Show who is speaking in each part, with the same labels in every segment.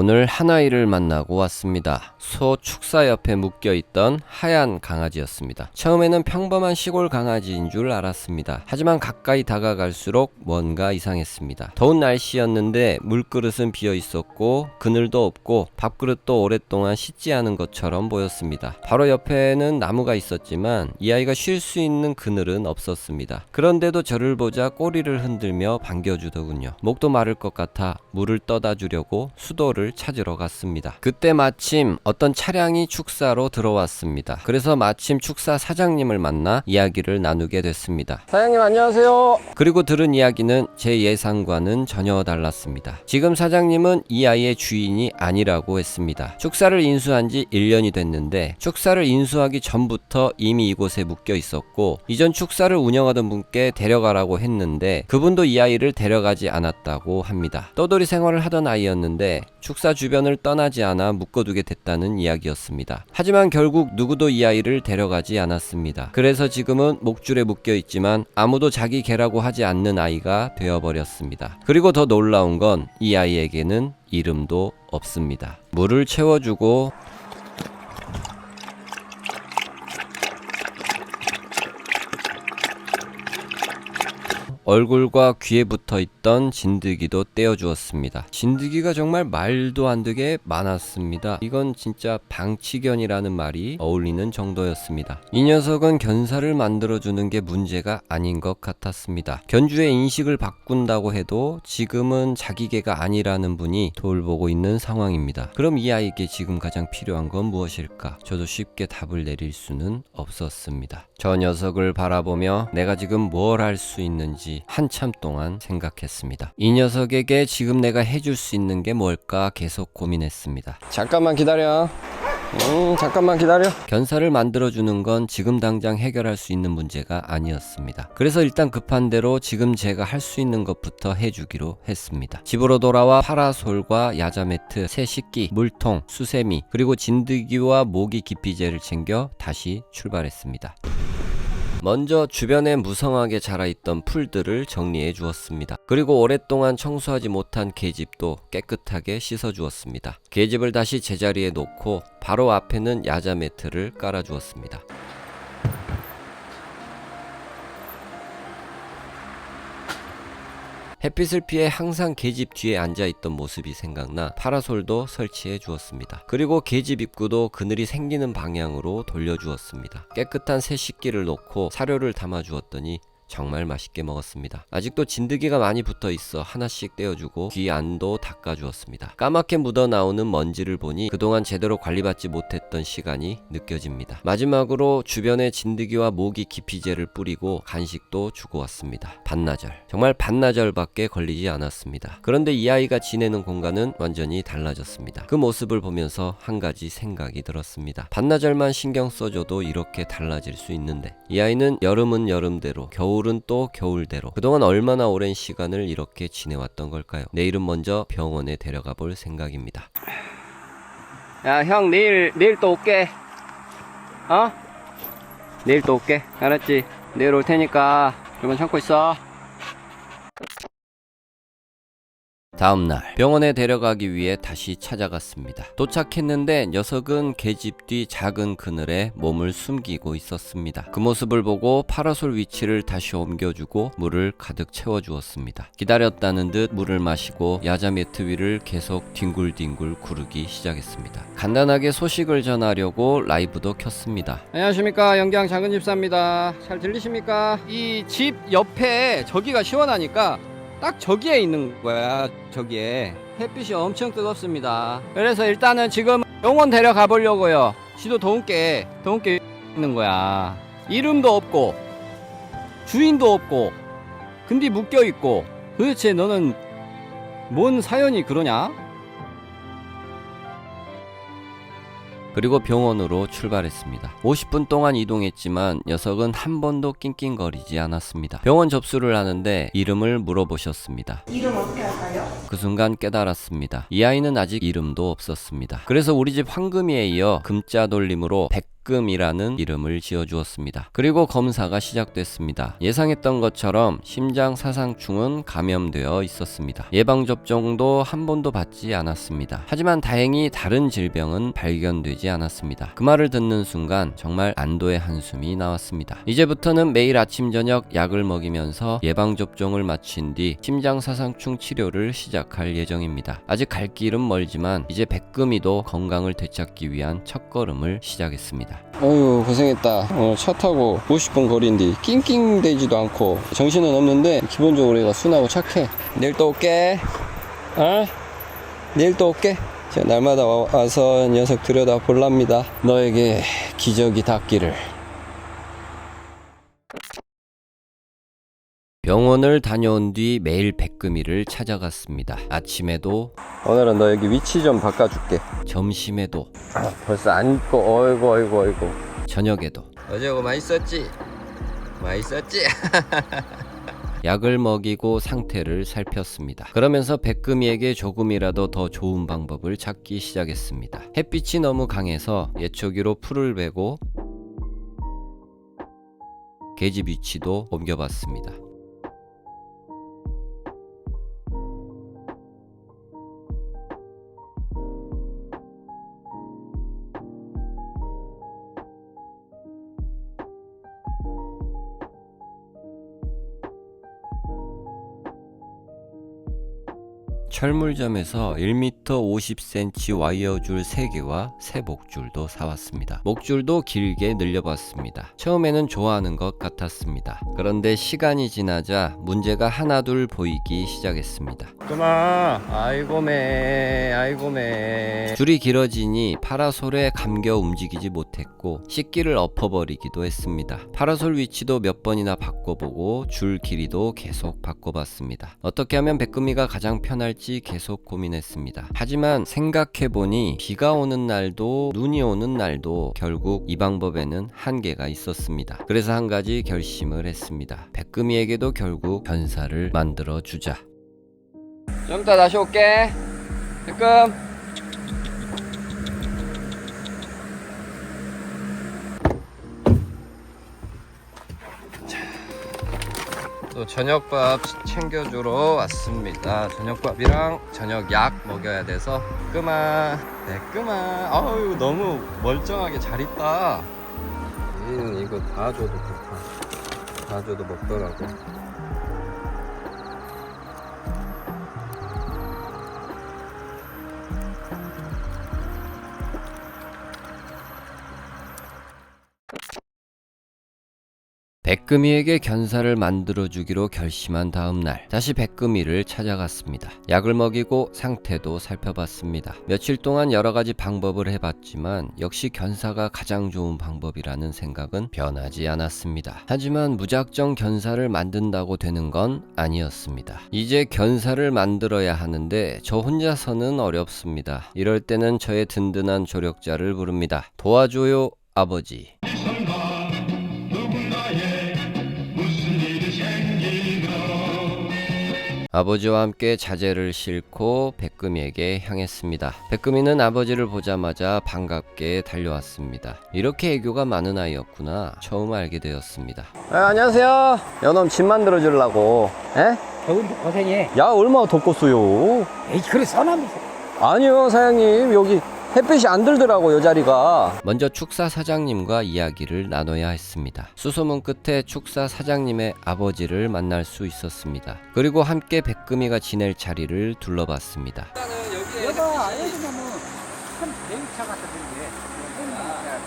Speaker 1: 오늘 한 아이를 만나고 왔습니다. 소 축사 옆에 묶여있던 하얀 강아지였습니다. 처음에는 평범한 시골 강아지인 줄 알았습니다. 하지만 가까이 다가갈수록 뭔가 이상했습니다. 더운 날씨였는데 물그릇은 비어있었고 그늘도 없고 밥그릇도 오랫동안 씻지 않은 것처럼 보였습니다. 바로 옆에는 나무가 있었지만 이 아이가 쉴 수 있는 그늘은 없었습니다. 그런데도 저를 보자 꼬리를 흔들며 반겨주더군요. 목도 마를 것 같아 물을 떠다 주려고 수도를 찾으러 갔습니다. 그때 마침 어떤 차량이 축사로 들어왔습니다. 그래서 마침 축사 사장님을 만나 이야기를 나누게 됐습니다. 사장님 안녕하세요. 그리고 들은 이야기는 제 예상과는 전혀 달랐습니다. 지금 사장님은 이 아이의 주인이 아니라고 했습니다. 축사를 인수한 지 1년이 됐는데 축사를 인수하기 전부터 이미 이곳에 묶여 있었고 이전 축사를 운영하던 분께 데려가라고 했는데 그분도 이 아이를 데려가지 않았다고 합니다. 떠돌이 생활을 하던 아이였는데 축사 주변을 떠나지 않아 묶어두게 됐다는 이야기였습니다. 하지만 결국 누구도 이 아이를 데려가지 않았습니다. 그래서 지금은 목줄에 묶여 있지만 아무도 자기 개라고 하지 않는 아이가 되어버렸습니다. 그리고 더 놀라운 건 이 아이에게는 이름도 없습니다. 물을 채워주고 얼굴과 귀에 붙어있던 진드기도 떼어주었습니다. 진드기가 정말 말도 안 되게 많았습니다. 이건 진짜 방치견이라는 말이 어울리는 정도였습니다. 이 녀석은 견사를 만들어주는 게 문제가 아닌 것 같았습니다. 견주의 인식을 바꾼다고 해도 지금은 자기 개가 아니라는 분이 돌보고 있는 상황입니다. 그럼 이 아이에게 지금 가장 필요한 건 무엇일까? 저도 쉽게 답을 내릴 수는 없었습니다. 저 녀석을 바라보며 내가 지금 뭘 할 수 있는지 한참 동안 생각했습니다. 이 녀석에게 지금 내가 해줄 수 있는 게 뭘까 계속 고민했습니다. 잠깐만 기다려. 잠깐만 기다려. 견사를 만들어주는 건 지금 당장 해결할 수 있는 문제가 아니었습니다. 그래서 일단 급한 대로 지금 제가 할 수 있는 것부터 해주기로 했습니다. 집으로 돌아와 파라솔과 야자매트, 새 식기, 물통, 수세미, 그리고 진드기와 모기 기피제를 챙겨 다시 출발했습니다. 먼저 주변에 무성하게 자라있던 풀들을 정리해 주었습니다. 그리고 오랫동안 청소하지 못한 개집도 깨끗하게 씻어 주었습니다. 개집을 다시 제자리에 놓고 바로 앞에는 야자 매트를 깔아 주었습니다. 햇빛을 피해 항상 계집 뒤에 앉아있던 모습이 생각나 파라솔도 설치해 주었습니다. 그리고 계집 입구도 그늘이 생기는 방향으로 돌려주었습니다. 깨끗한 새 식기를 놓고 사료를 담아 주었더니 정말 맛있게 먹었습니다. 아직도 진드기가 많이 붙어 있어 하나씩 떼어주고 귀 안도 닦아주었습니다. 까맣게 묻어나오는 먼지를 보니 그동안 제대로 관리받지 못했던 시간이 느껴집니다. 마지막으로 주변에 진드기와 모기 기피제를 뿌리고 간식도 주고 왔습니다. 반나절, 정말 반나절밖에 걸리지 않았습니다. 그런데 이 아이가 지내는 공간은 완전히 달라졌습니다. 그 모습을 보면서 한 가지 생각이 들었습니다. 반나절만 신경 써줘도 이렇게 달라질 수 있는데 이 아이는 여름은 여름대로 겨울은 또 겨울대로 그동안 얼마나 오랜 시간을 이렇게 지내왔던 걸까요? 내일은 먼저 병원에 데려가 볼 생각입니다. 야, 형 내일 또 올게. 내일 또 올게. 알았지? 내일 올 테니까 조금만 참고 있어. 다음날 병원에 데려가기 위해 다시 찾아갔습니다. 도착했는데 녀석은 계집 뒤 작은 그늘에 몸을 숨기고 있었습니다. 그 모습을 보고 파라솔 위치를 다시 옮겨주고 물을 가득 채워주었습니다. 기다렸다는 듯 물을 마시고 야자 매트 위를 계속 뒹굴뒹굴 구르기 시작했습니다. 간단하게 소식을 전하려고 라이브도 켰습니다. 안녕하십니까, 영장 작은 집사입니다. 잘 들리십니까? 이 집 옆에 저기가 시원하니까 딱 저기에 있는 거야. 저기에 햇빛이 엄청 뜨겁습니다. 그래서 일단은 지금 병원 데려가 보려고요. 지도 더운 게 있는 거야. 이름도 없고 주인도 없고 근데 묶여 있고 도대체 너는 뭔 사연이 그러냐? 그리고 병원으로 출발했습니다. 50분 동안 이동했지만 녀석은 한 번도 낑낑거리지 않았습니다. 병원 접수를 하는데 이름을 물어보셨습니다.
Speaker 2: 이름 어떻게 할까요?
Speaker 1: 그 순간 깨달았습니다. 이 아이는 아직 이름도 없었습니다. 그래서 우리 집 황금이에 이어 금자 돌림으로 백금이라는 이름을 지어주었습니다. 그리고 검사가 시작됐습니다. 예상했던 것처럼 심장사상충은 감염되어 있었습니다. 예방접종도 한 번도 받지 않았습니다. 하지만 다행히 다른 질병은 발견되지 않았습니다. 그 말을 듣는 순간 정말 안도의 한숨이 나왔습니다. 이제부터는 매일 아침 저녁 약을 먹이면서 예방접종을 마친 뒤 심장사상충 치료를 시작할 예정입니다. 아직 갈 길은 멀지만 이제 백금이도 건강을 되찾기 위한 첫걸음을 시작했습니다.
Speaker 2: 어휴 고생했다. 차 타고 50분 거리인데 낑낑대지도 않고 정신은 없는데 기본적으로 얘가 순하고 착해. 내일 또 올게. 내일 또 올게. 제가 날마다 와서 녀석 들여다 볼랍니다. 너에게 기적이 닿기를.
Speaker 1: 병원을 다녀온 뒤 매일 백금이를 찾아갔습니다. 아침에도
Speaker 2: 오늘은 너 여기 위치 좀 바꿔줄게.
Speaker 1: 점심에도
Speaker 2: 벌써 앉고 어이구
Speaker 1: 저녁에도
Speaker 2: 어제 뭐 맛있었지? 맛있었지?
Speaker 1: 약을 먹이고 상태를 살폈습니다. 그러면서 백금이에게 조금이라도 더 좋은 방법을 찾기 시작했습니다. 햇빛이 너무 강해서 예초기로 풀을 베고 계집 위치도 옮겨봤습니다. 철물점에서 1m 50cm 와이어줄 3개와 새 목줄도 사왔습니다. 목줄도 길게 늘려봤습니다. 처음에는 좋아하는 것 같았습니다. 그런데 시간이 지나자 문제가 하나둘 보이기 시작했습니다.
Speaker 2: 그만. 아이고매.
Speaker 1: 줄이 길어지니 파라솔에 감겨 움직이지 못했고 식기를 엎어버리기도 했습니다. 파라솔 위치도 몇 번이나 바꿔보고 줄 길이도 계속 바꿔봤습니다. 어떻게 하면 백금이가 가장 편할지 계속 고민했습니다. 하지만 생각해보니 비가 오는 날도 눈이 오는 날도 결국 이 방법에는 한계가 있었습니다. 그래서 한 가지 결심을 했습니다. 백금이에게도 결국 견사를 만들어주자.
Speaker 2: 좀 이따 다시 올게. 백금. 또 저녁밥 챙겨주러 왔습니다. 저녁밥이랑 저녁 약 먹여야 돼서 백금아 아유 너무 멀쩡하게 잘 있다. 이거 다 줘도 좋다. 다 줘도 먹더라고.
Speaker 1: 백금이에게 견사를 만들어주기로 결심한 다음날 다시 백금이를 찾아갔습니다. 약을 먹이고 상태도 살펴봤습니다. 며칠 동안 여러가지 방법을 해봤지만 역시 견사가 가장 좋은 방법이라는 생각은 변하지 않았습니다. 하지만 무작정 견사를 만든다고 되는 건 아니었습니다. 이제 견사를 만들어야 하는데 저 혼자서는 어렵습니다. 이럴 때는 저의 든든한 조력자를 부릅니다. 도와줘요 아버지. 아버지와 함께 자재를 싣고 백금이에게 향했습니다. 백금이는 아버지를 보자마자 반갑게 달려왔습니다. 이렇게 애교가 많은 아이였구나 처음 알게 되었습니다.
Speaker 2: 안녕하세요. 여놈 집 만들어주려고. 에?
Speaker 3: 더운 고생해.
Speaker 2: 야 얼마나 덥겠어요.
Speaker 3: 에이, 그래, 서남이.
Speaker 2: 아니요 사장님 여기 햇빛이 안 들더라고 요 자리가.
Speaker 1: 먼저 축사 사장님과 이야기를 나눠야 했습니다. 수소문 끝에 축사 사장님의 아버지를 만날 수 있었습니다. 그리고 함께 백금이가 지낼 자리를 둘러봤습니다.
Speaker 3: 여기가 예전에는 큰 배우차 같았는데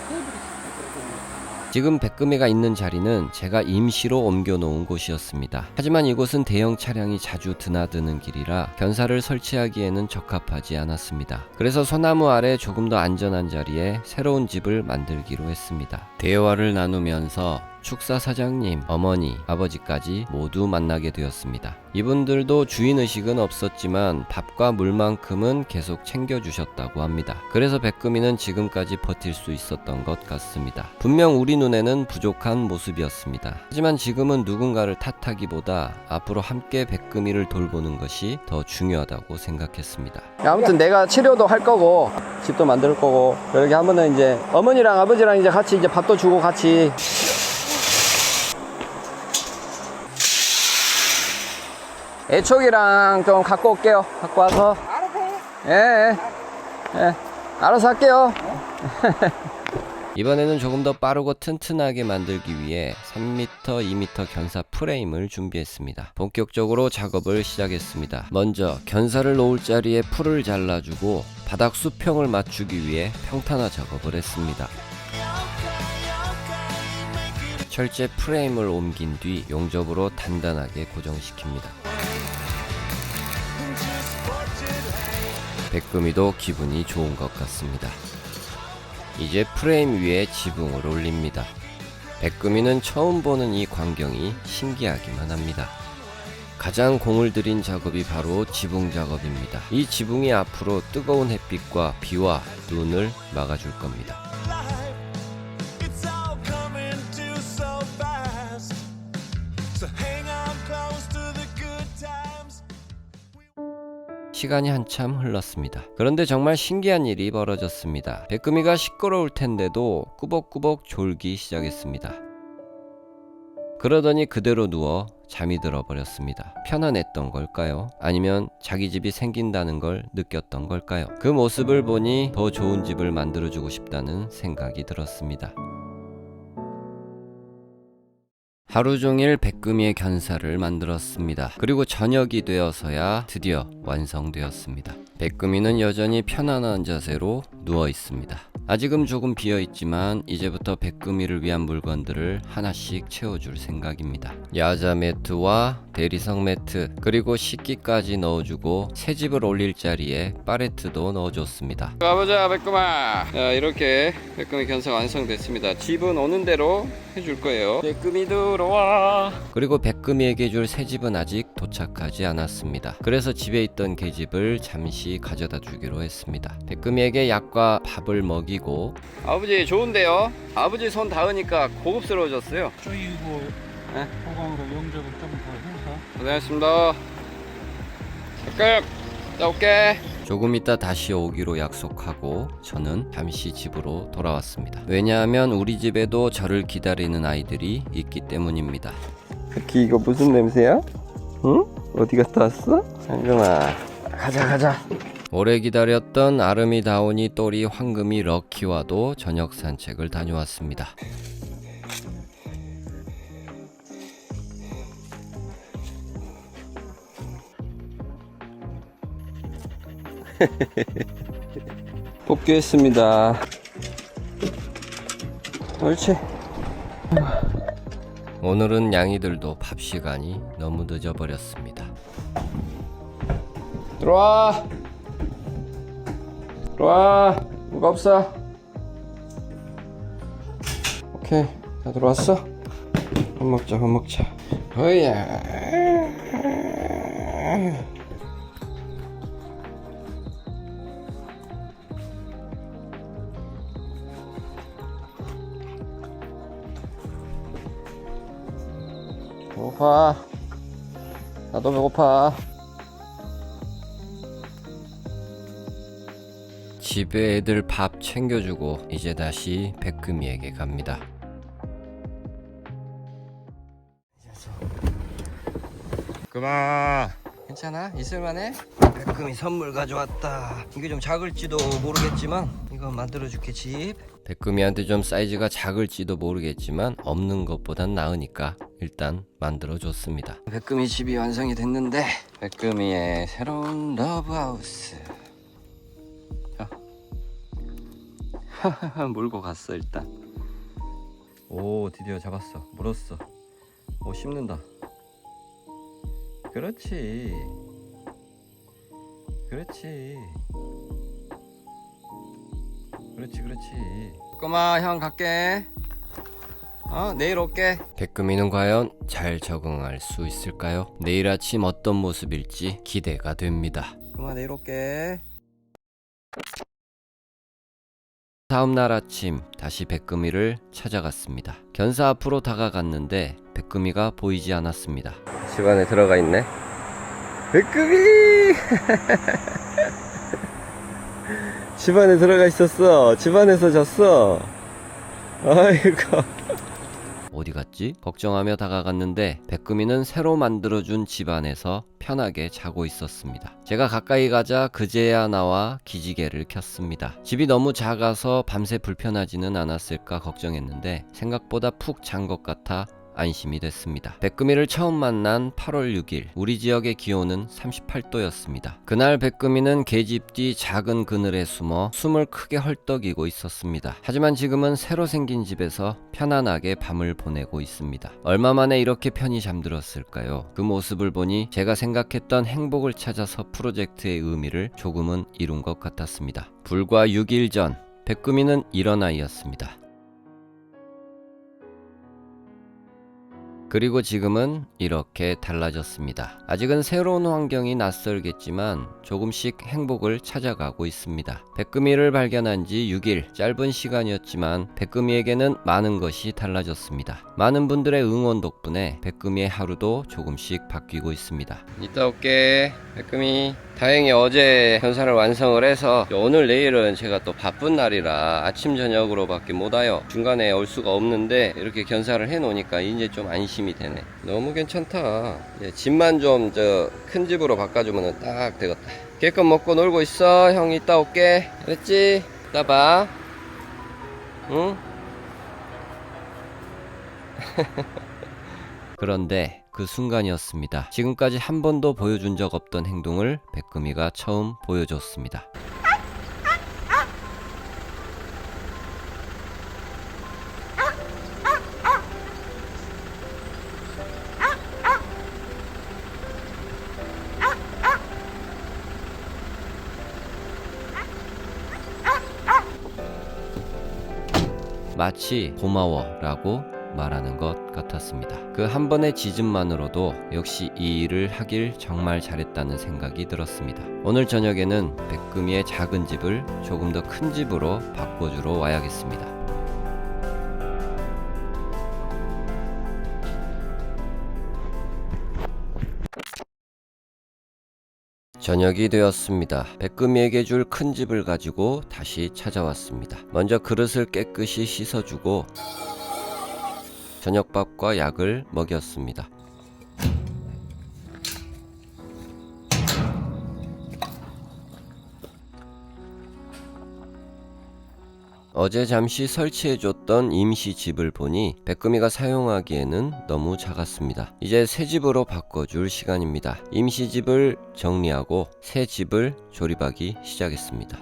Speaker 3: 테이블이 있었거든.
Speaker 1: 지금 백금이가 있는 자리는 제가 임시로 옮겨 놓은 곳이었습니다. 하지만 이곳은 대형 차량이 자주 드나드는 길이라 견사를 설치하기에는 적합하지 않았습니다. 그래서 소나무 아래 조금 더 안전한 자리에 새로운 집을 만들기로 했습니다. 대화를 나누면서 축사 사장님, 어머니, 아버지까지 모두 만나게 되었습니다. 이분들도 주인의식은 없었지만 밥과 물만큼은 계속 챙겨주셨다고 합니다. 그래서 백금이는 지금까지 버틸 수 있었던 것 같습니다. 분명 우리 눈에는 부족한 모습이었습니다. 하지만 지금은 누군가를 탓하기보다 앞으로 함께 백금이를 돌보는 것이 더 중요하다고 생각했습니다.
Speaker 2: 아무튼 내가 치료도 할 거고 집도 만들 거고 그렇게 하면은 이제 어머니랑 아버지랑 이제 같이 이제 밥도 주고 같이 애촉이랑 좀 갖고 올게요. 갖고 와서.
Speaker 3: 알아서 해.
Speaker 2: 예. 알아서 할게요.
Speaker 1: 이번에는 조금 더 빠르고 튼튼하게 만들기 위해 3m, 2m 견사 프레임을 준비했습니다. 본격적으로 작업을 시작했습니다. 먼저 견사를 놓을 자리에 풀을 잘라주고 바닥 수평을 맞추기 위해 평탄화 작업을 했습니다. 철제 프레임을 옮긴 뒤 용접으로 단단하게 고정시킵니다. 백금이도 기분이 좋은 것 같습니다. 이제 프레임 위에 지붕을 올립니다. 백금이는 처음 보는 이 광경이 신기하기만 합니다. 가장 공을 들인 작업이 바로 지붕 작업입니다. 이 지붕이 앞으로 뜨거운 햇빛과 비와 눈을 막아줄 겁니다. 시간이 한참 흘렀습니다. 그런데 정말 신기한 일이 벌어졌습니다. 백금이가 시끄러울 텐데도 꾸벅꾸벅 졸기 시작했습니다. 그러더니 그대로 누워 잠이 들어버렸습니다. 편안했던 걸까요? 아니면 자기 집이 생긴다는 걸 느꼈던 걸까요? 그 모습을 보니 더 좋은 집을 만들어주고 싶다는 생각이 들었습니다. 하루 종일 백금이의 견사를 만들었습니다. 그리고 저녁이 되어서야 드디어 완성되었습니다. 백금이는 여전히 편안한 자세로 누워 있습니다. 아직은 조금 비어 있지만 이제부터 백금이를 위한 물건들을 하나씩 채워줄 생각입니다. 야자 매트와 대리석 매트, 그리고 식기까지 넣어주고 새집을 올릴 자리에 파레트도 넣어줬습니다.
Speaker 2: 가보자 백금아. 자, 이렇게 백금이 견사 완성됐습니다. 집은 오는 대로 해줄 거예요. 백금이 들어와.
Speaker 1: 그리고 백금이에게 줄 새집은 아직 도착하지 않았습니다. 그래서 집에 있던 계집을 잠시 가져다 주기로 했습니다. 백금이에게 약과 밥을 먹이고.
Speaker 2: 아버지 좋은데요? 아버지 손 닿으니까 고급스러워졌어요.
Speaker 3: 쪼이고
Speaker 2: 네?
Speaker 3: 보강으로 용접을 좀 더 해서.
Speaker 2: 고생하셨습니다. 백금, 자 올게.
Speaker 1: 조금 있다 다시 오기로 약속하고 저는 잠시 집으로 돌아왔습니다. 왜냐하면 우리 집에도 저를 기다리는 아이들이 있기 때문입니다.
Speaker 2: 백기 이거 무슨 냄새야? 응? 어디 갔다 왔어? 잠깐만. 가자.
Speaker 1: 오래 기다렸던 아름이 다오니 또리 황금이 럭키와도 저녁 산책을 다녀왔습니다.
Speaker 2: 뽑기했습니다. 옳지.
Speaker 1: 오늘은 양이들도 밥 시간이 너무 늦어버렸습니다.
Speaker 2: 들어와. 누가 없어? 오케이, 다 들어왔어? 밥 먹자. 어이야. 배고파. 나도 배고파.
Speaker 1: 집에 애들 밥 챙겨주고 이제 다시 백금이에게 갑니다.
Speaker 2: 그만.
Speaker 1: 괜찮아? 있을만해? 백금이 선물 가져왔다. 이게 좀 작을지도 모르겠지만 이거 만들어줄게 집. 백금이한테 좀 사이즈가 작을지도 모르겠지만 없는 것보단 나으니까 일단 만들어줬습니다. 백금이 집이 완성이 됐는데 백금이의 새로운 러브하우스. 물고 갔어 일단. 오 드디어 잡았어. 물었어. 오 씹는다. 그렇지. 꼬마 형 갈게.
Speaker 2: 내일 올게.
Speaker 1: 백금이는 과연 잘 적응할 수 있을까요? 내일 아침 어떤 모습일지 기대가 됩니다.
Speaker 2: 그만 내일 올게.
Speaker 1: 다음날 아침 다시 백금이를 찾아갔습니다. 견사 앞으로 다가갔는데 백금이가 보이지 않았습니다.
Speaker 2: 집 안에 들어가 있네. 백금이! 집 안에 들어가 있었어. 집 안에서 잤어. 아이고.
Speaker 1: 어디 갔지? 걱정하며 다가갔는데 백금이는 새로 만들어준 집 안에서 편하게 자고 있었습니다. 제가 가까이 가자 그제야 나와 기지개를 켰습니다. 집이 너무 작아서 밤새 불편하지는 않았을까 걱정했는데 생각보다 푹 잔 것 같아 안심이 됐습니다. 백금이를 처음 만난 8월 6일 우리 지역의 기온은 38도였습니다. 그날 백금이는 계집 뒤 작은 그늘에 숨어 숨을 크게 헐떡이고 있었습니다. 하지만 지금은 새로 생긴 집에서 편안하게 밤을 보내고 있습니다. 얼마 만에 이렇게 편히 잠들었을까요? 그 모습을 보니 제가 생각했던 행복을 찾아서 프로젝트의 의미를 조금은 이룬 것 같았습니다. 불과 6일 전 백금이는 이런 아이였습니다. 그리고 지금은 이렇게 달라졌습니다. 아직은 새로운 환경이 낯설겠지만 조금씩 행복을 찾아가고 있습니다. 백금이를 발견한 지 6일, 짧은 시간이었지만 백금이에게는 많은 것이 달라졌습니다. 많은 분들의 응원 덕분에 백금이의 하루도 조금씩 바뀌고 있습니다.
Speaker 2: 이따 올게. 백금이. 다행히 어제 견사를 완성을 해서 오늘 내일은 제가 또 바쁜 날이라 아침 저녁으로 밖에 못 와요. 중간에 올 수가 없는데 이렇게 견사를 해 놓으니까 이제 좀 안심이 되네. 너무 괜찮다. 집만 좀 큰 집으로 바꿔주면 딱 되겠다. 깨끗 먹고 놀고 있어. 형 이따 올게. 알았지? 이따 봐. 응?
Speaker 1: 그런데 그 순간이었습니다. 지금까지 한 번도 보여준 적 없던 행동을 백금이가 처음 보여줬습니다. 마치 고마워 라고 말하는 것 같았습니다. 그 한 번의 지짐만으로도 역시 이 일을 하길 정말 잘했다는 생각이 들었습니다. 오늘 저녁에는 백금이의 작은 집을 조금 더 큰 집으로 바꿔주러 와야겠습니다. 저녁이 되었습니다. 백금이에게 줄 큰 집을 가지고 다시 찾아왔습니다. 먼저 그릇을 깨끗이 씻어주고 저녁밥과 약을 먹였습니다. 어제 잠시 설치해줬던 임시 집을 보니 백금이가 사용하기에는 너무 작았습니다. 이제 새 집으로 바꿔줄 시간입니다. 임시 집을 정리하고 새 집을 조립하기 시작했습니다.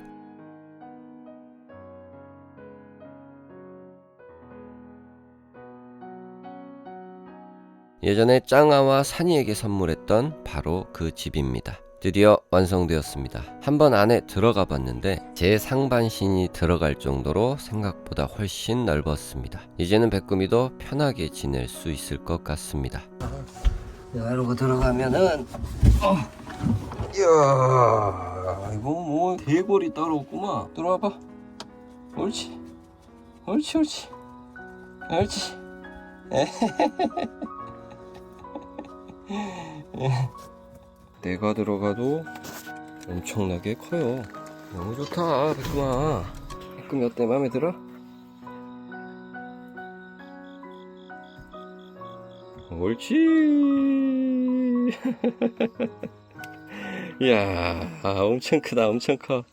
Speaker 1: 예전에 짱아와 산이에게 선물했던 바로 그 집입니다. 드디어 완성되었습니다. 한번 안에 들어가 봤는데 제 상반신이 들어갈 정도로 생각보다 훨씬 넓었습니다. 이제는 백금이도 편하게 지낼 수 있을 것 같습니다.
Speaker 2: 이러고 들어가면은 이야 이거 뭐 대골이 따로 없구만. 들어와봐. 옳지 옳지 옳지 옳지. 내가 들어가도 엄청나게 커요. 너무 좋다 백금아. 백금이 어때? 마음에 들어? 옳지. 이야 엄청 크다 엄청 커.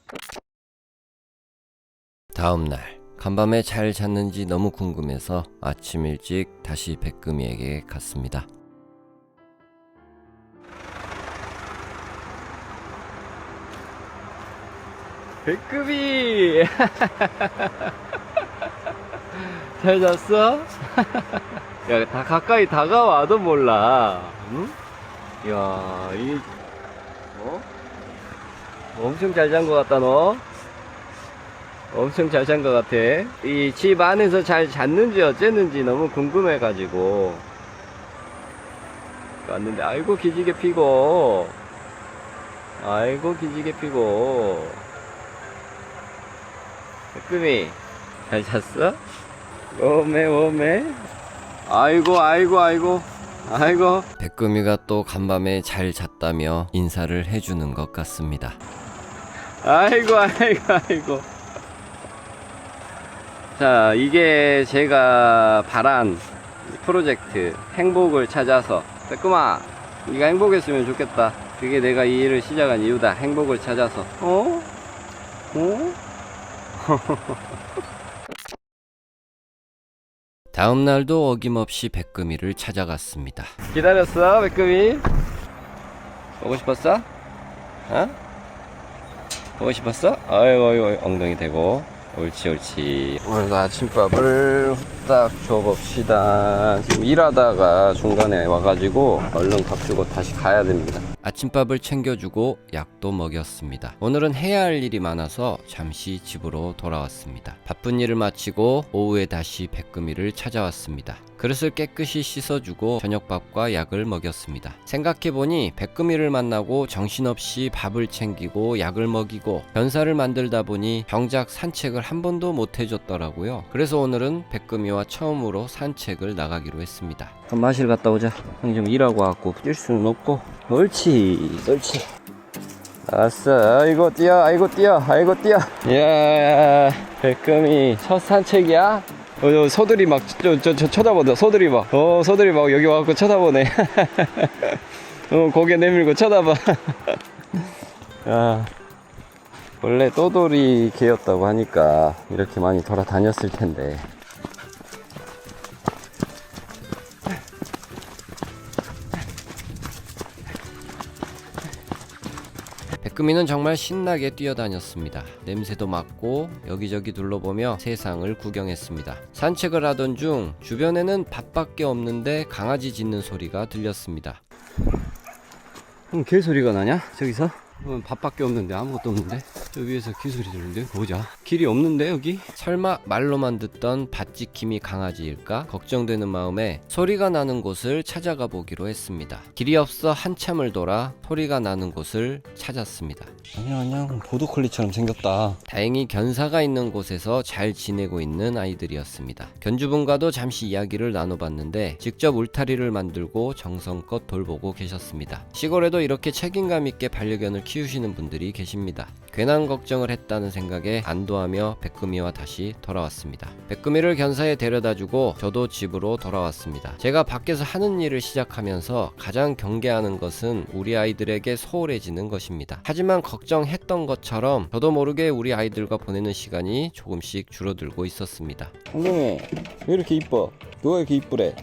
Speaker 1: 다음날 간밤에 잘 잤는지 너무 궁금해서 아침 일찍 다시 백금이에게 갔습니다.
Speaker 3: 백금이 잘 잤어? 야, 다 가까이 다가와도 몰라. 응? 야, 엄청 잘 잔 것 같다 너. 엄청 잘 잔 것 같아. 이 집 안에서 잘 잤는지 어쨌는지 너무 궁금해가지고 왔는데, 아이고 기지개 피고, 아이고 기지개 피고. 빼끔이 잘 잤어? 오메. 아이고.
Speaker 1: 백금이가 또 간밤에 잘 잤다며 인사를 해주는 것 같습니다.
Speaker 3: 아이고. 자, 이게 제가 바란 프로젝트, 행복을 찾아서. 빼끔아, 네가 행복했으면 좋겠다. 그게 내가 이 일을 시작한 이유다. 행복을 찾아서. 어?
Speaker 1: 다음 날도 어김없이 백금이를 찾아갔습니다.
Speaker 3: 기다렸어, 빼끔이? 보고 싶었어? 어? 보고 싶었어? 아이고, 엉덩이 대고. 옳지. 오늘도 아침밥을 후딱 줘봅시다. 지금 일하다가 중간에 와가지고 얼른 밥 주고 다시 가야 됩니다.
Speaker 1: 아침밥을 챙겨주고 약도 먹였습니다. 오늘은 해야 할 일이 많아서 잠시 집으로 돌아왔습니다. 바쁜 일을 마치고 오후에 다시 백금이를 찾아왔습니다. 그릇을 깨끗이 씻어주고 저녁밥과 약을 먹였습니다. 생각해보니 백금이를 만나고 정신없이 밥을 챙기고 약을 먹이고 변사를 만들다 보니 정작 산책을 한 번도 못 해줬더라고요. 그래서 오늘은 백금이와 처음으로 산책을 나가기로 했습니다.
Speaker 3: 그럼 마실 갔다 오자. 형이 좀 일하고 왔고 뛸 수는 없고. 옳지. 아싸. 아이고 뛰어. 이야, 백금이 첫 산책이야? 소들이 막 쳐다보다. 소들이 막 여기 와갖고 쳐다보네. 고개 내밀고 쳐다봐. 아, 원래 또돌이 개였다고 하니까 이렇게 많이 돌아다녔을 텐데.
Speaker 1: 백금이는 정말 신나게 뛰어다녔습니다. 냄새도 맡고 여기저기 둘러보며 세상을 구경했습니다. 산책을 하던 중 주변에는 밭밖에 없는데 강아지 짖는 소리가 들렸습니다.
Speaker 3: 개소리가 나냐? 저기서? 밭밖에 없는데 아무것도 없는데? 저 위에서 개소리 들리는데? 보자. 길이 없는데 여기?
Speaker 1: 설마 말로만 듣던 밭지킴이 강아지일까 걱정되는 마음에 소리가 나는 곳을 찾아가 보기로 했습니다. 길이 없어 한참을 돌아 소리가 나는 곳을 찾았습니다.
Speaker 3: 그냥 보도콜리처럼 생겼다.
Speaker 1: 다행히 견사가 있는 곳에서 잘 지내고 있는 아이들이었습니다. 견주분과도 잠시 이야기를 나눠봤는데 직접 울타리를 만들고 정성껏 돌보고 계셨습니다. 시골에도 이렇게 책임감 있게 반려견을 키우시는 분들이 계십니다. 괜한 걱정을 했다는 생각에 안도하며 백금이와 다시 돌아왔습니다. 백금이를 견사에 데려다주고 저도 집으로 돌아왔습니다. 제가 밖에서 하는 일을 시작하면서 가장 경계하는 것은 우리 아이들에게 소홀해지는 것입니다. 하지만 걱정했던 것처럼 저도 모르게 우리 아이들과 보내는 시간이 조금씩 줄어들고 있었습니다.
Speaker 3: 엉덩이 왜 이렇게 이뻐? 누가 이렇게 이쁘래?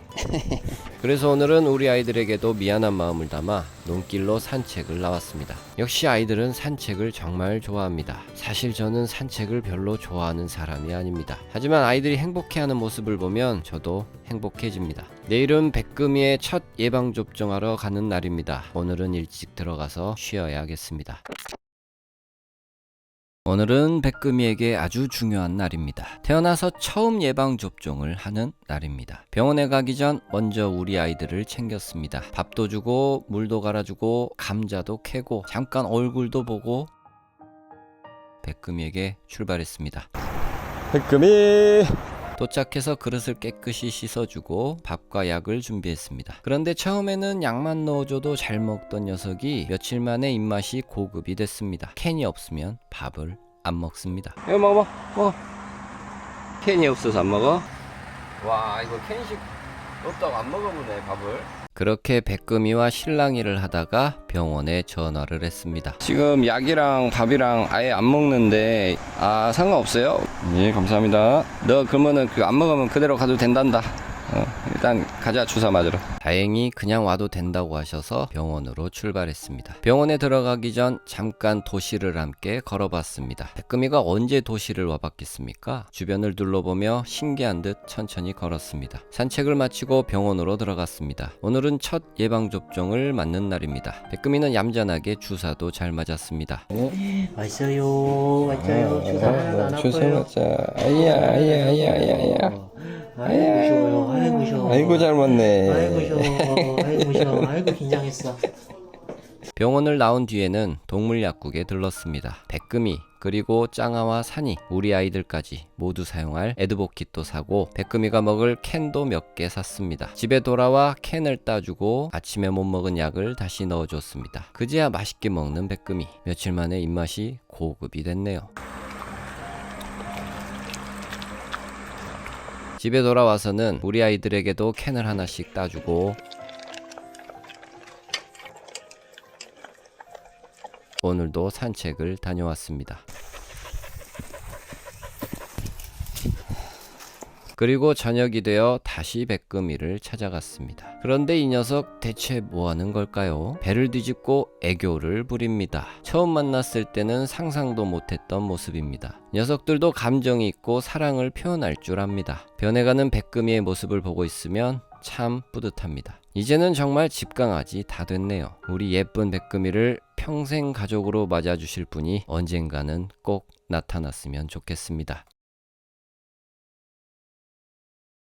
Speaker 1: 그래서 오늘은 우리 아이들에게도 미안한 마음을 담아 논길로 산책을 나왔습니다. 역시 아이들은 산책을 정말 좋아합니다. 사실 저는 산책을 별로 좋아하는 사람이 아닙니다. 하지만 아이들이 행복해하는 모습을 보면 저도 행복해집니다. 내일은 백금이의 첫 예방접종하러 가는 날입니다. 오늘은 일찍 들어가서 쉬어야겠습니다. 오늘은 백금이에게 아주 중요한 날입니다. 태어나서 처음 예방접종을 하는 날입니다. 병원에 가기 전 먼저 우리 아이들을 챙겼습니다. 밥도 주고 물도 갈아주고 감자도 캐고 잠깐 얼굴도 보고 백금이에게 출발했습니다.
Speaker 3: 백금이!
Speaker 1: 도착해서 그릇을 깨끗이 씻어주고 밥과 약을 준비했습니다. 그런데 처음에는 약만 넣어줘도 잘 먹던 녀석이 며칠 만에 입맛이 고급이 됐습니다. 캔이 없으면 밥을 안 먹습니다.
Speaker 3: 이거 먹어. 캔이 없어서 안 먹어? 와, 이거 캔식 없다고 안 먹어보네, 밥을.
Speaker 1: 그렇게 백금이와 실랑이를 하다가 병원에 전화를 했습니다.
Speaker 3: 지금 약이랑 밥이랑 아예 안 먹는데, 상관없어요? 예, 감사합니다. 너 그러면은 안 먹으면 그대로 가도 된단다.
Speaker 2: 일단 가자, 주사 맞으러.
Speaker 1: 다행히 그냥 와도 된다고 하셔서 병원으로 출발했습니다. 병원에 들어가기 전 잠깐 도시를 함께 걸어봤습니다. 백금이가 언제 도시를 와봤겠습니까? 주변을 둘러보며 신기한 듯 천천히 걸었습니다. 산책을 마치고 병원으로 들어갔습니다. 오늘은 첫 예방접종을 맞는 날입니다. 백금이는 얌전하게 주사도 잘 맞았습니다.
Speaker 4: 왔어요. 주사 하나도 안
Speaker 2: 주사
Speaker 4: 아파요.
Speaker 2: 맞자. 아이야.
Speaker 4: 아이고 쉬워요. 아이고 쉬워.
Speaker 2: 아이고 잘 맞네.
Speaker 4: 아이고 쉬워. 아이고 쉬워. 아이고 긴장했어.
Speaker 1: 병원을 나온 뒤에는 동물약국에 들렀습니다. 백금이 그리고 짱아와 산이 우리 아이들까지 모두 사용할 에드보킷도 사고 백금이가 먹을 캔도 몇 개 샀습니다. 집에 돌아와 캔을 따주고 아침에 못 먹은 약을 다시 넣어줬습니다. 그제야 맛있게 먹는 백금이. 며칠 만에 입맛이 고급이 됐네요. 집에 돌아와서는 우리 아이들에게도 캔을 하나씩 따주고 오늘도 산책을 다녀왔습니다. 그리고 저녁이 되어 다시 백금이를 찾아갔습니다. 그런데 이 녀석 대체 뭐 하는 걸까요? 배를 뒤집고 애교를 부립니다. 처음 만났을 때는 상상도 못했던 모습입니다. 녀석들도 감정이 있고 사랑을 표현할 줄 압니다. 변해가는 백금이의 모습을 보고 있으면 참 뿌듯합니다. 이제는 정말 집강아지 다 됐네요. 우리 예쁜 백금이를 평생 가족으로 맞아주실 분이 언젠가는 꼭 나타났으면 좋겠습니다.